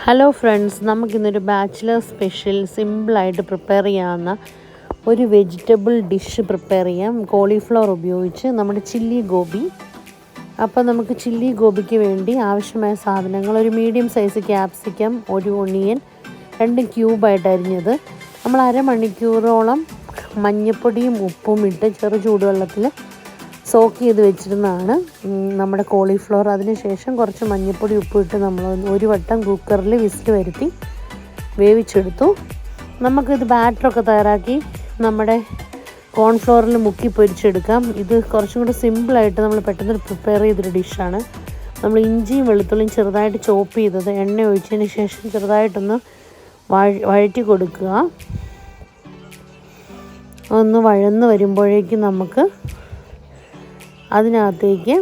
Hello friends, നമുക്കിന്നൊരു bachelor special സിമ്പിളായിട്ട് prepare ചെയ്യാവുന്ന ഒരു വെജിറ്റബിൾ ഡിഷ് പ്രിപ്പയർ ചെയ്യാം. കോളിഫ്ലവർ ഉപയോഗിച്ച് നമ്മുടെ ചില്ലി ഗോബി. അപ്പോൾ നമുക്ക് ചില്ലി ഗോബിക്ക് വേണ്ടി ആവശ്യമായ സാധനങ്ങൾ: ഒരു മീഡിയം സൈസ് ക്യാപ്സിക്കം, ഒരു ഒണിയൻ, 2 ക്യൂബായിട്ട് അരിഞ്ഞത്. നമ്മൾ അരമണിക്കൂറോളം മഞ്ഞൾപ്പൊടിയും ഉപ്പും ഇട്ട് ചെറു ചൂടുവെള്ളത്തിൽ സോക്ക് ചെയ്ത് വെച്ചിരുന്നതാണ് നമ്മുടെ കോളിഫ്ലവർ. അതിനുശേഷം കുറച്ച് മഞ്ഞൾപ്പൊടി ഉപ്പിട്ട് നമ്മൾ ഒരു വട്ടം കുക്കറിൽ വിസിൽ വരുത്തി വേവിച്ചെടുത്തു. നമുക്കിത് ബാറ്ററൊക്കെ തയ്യാറാക്കി നമ്മുടെ കോൺഫ്ലവറിൽ മുക്കി പൊരിച്ചെടുക്കാം. ഇത് കുറച്ചും കൂടി സിമ്പിളായിട്ട് നമ്മൾ പെട്ടെന്ന് പ്രിപ്പയർ ചെയ്തൊരു ഡിഷാണ്. നമ്മൾ ഇഞ്ചിയും വെളുത്തുള്ളിയും ചെറുതായിട്ട് ചോപ്പ് ചെയ്തത് എണ്ണ ഒഴിച്ചതിന് ശേഷം ചെറുതായിട്ടൊന്ന് വഴറ്റി കൊടുക്കുക. ഒന്ന് വഴന്ന് വരുമ്പോഴേക്കും നമുക്ക് അതിനകത്തേക്ക്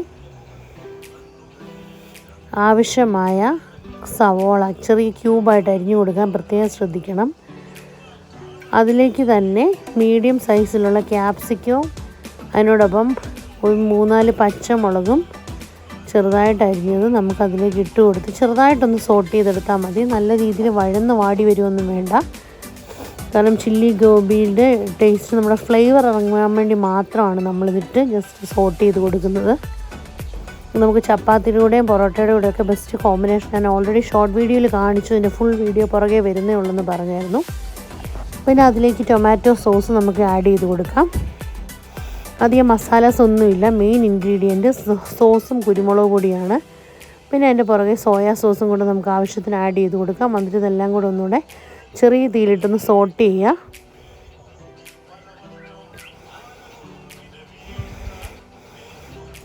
ആവശ്യമായ സവോള ചെറിയ ക്യൂബായിട്ട് അരിഞ്ഞു കൊടുക്കാൻ പ്രത്യേകം ശ്രദ്ധിക്കണം. അതിലേക്ക് തന്നെ മീഡിയം സൈസിലുള്ള ക്യാപ്സിക്കവും അതിനോടൊപ്പം ഒരു 3-4 പച്ചമുളകും ചെറുതായിട്ട് അരിഞ്ഞത് നമുക്കതിലേക്ക് ഇട്ട് കൊടുത്ത് ചെറുതായിട്ടൊന്ന് സോട്ട് ചെയ്തെടുത്താൽ മതി. നല്ല രീതിയിൽ വഴന്ന് വാടി വരുമൊന്നും വേണ്ട. കാരണം ചില്ലി ഗോബിയുടെ ടേസ്റ്റ്, നമ്മുടെ ഫ്ലേവർ ഇറങ്ങാൻ വേണ്ടി മാത്രമാണ് നമ്മളിതിട്ട് ജസ്റ്റ് സോട്ട് ചെയ്ത് കൊടുക്കുന്നത്. നമുക്ക് ചപ്പാത്തിയുടെ കൂടെയും പൊറോട്ടയുടെ കൂടെയൊക്കെ ബെസ്റ്റ് കോമ്പിനേഷൻ. ഞാൻ ഓൾറെഡി ഷോർട്ട് വീഡിയോയിൽ കാണിച്ചു, ഇതിൻ്റെ ഫുൾ വീഡിയോ പുറകെ വരുന്നേ ഉള്ളെന്ന് പറഞ്ഞായിരുന്നു. പിന്നെ അതിലേക്ക് ടൊമാറ്റോ സോസ് നമുക്ക് ആഡ് ചെയ്ത് കൊടുക്കാം. അധികം മസാലാസ് ഒന്നുമില്ല. മെയിൻ ഇൻഗ്രീഡിയൻറ്റ് സോസും കുരുമുളക് പൊടിയാണ്. പിന്നെ അതിൻ്റെ പുറകെ സോയാ സോസും കൂടെ നമുക്ക് ആവശ്യത്തിന് ആഡ് ചെയ്ത് കൊടുക്കാം. എന്നിട്ട് ഇതെല്ലാം കൂടെ ഒന്നുകൂടെ ചെറിയ തീയിലിട്ടൊന്ന് സോട്ട് ചെയ്യുക.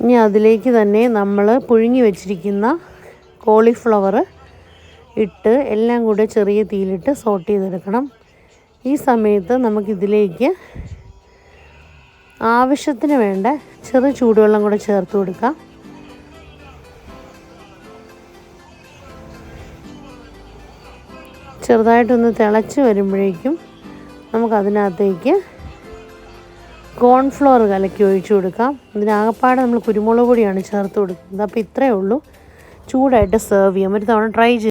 ഇനി അതിലേക്ക് തന്നെ നമ്മൾ പുഴുങ്ങി വെച്ചിരിക്കുന്ന കോളിഫ്ലവർ ഇട്ട് എല്ലാം കൂടെ ചെറിയ തീയിലിട്ട് സോട്ട് ചെയ്തെടുക്കണം. ഈ സമയത്ത് നമുക്കിതിലേക്ക് ആവശ്യത്തിന് വേണ്ട ചെറു ചൂടുവെള്ളം കൂടെ ചേർത്ത് കൊടുക്കാം. ചെറുതായിട്ടൊന്ന് തിളച്ച് വരുമ്പോഴേക്കും നമുക്കതിനകത്തേക്ക് കോൺഫ്ലവർ കലക്കി ഒഴിച്ചു കൊടുക്കാം. ഇതിനാകപ്പാടെ നമ്മൾ കുരുമുളക് പൊടിയാണ് ചേർത്ത് കൊടുക്കുന്നത്. അപ്പോൾ ഇത്രയേ ഉള്ളൂ. ചൂടായിട്ട് സെർവ് ചെയ്യാം. ഒരു തവണ ട്രൈ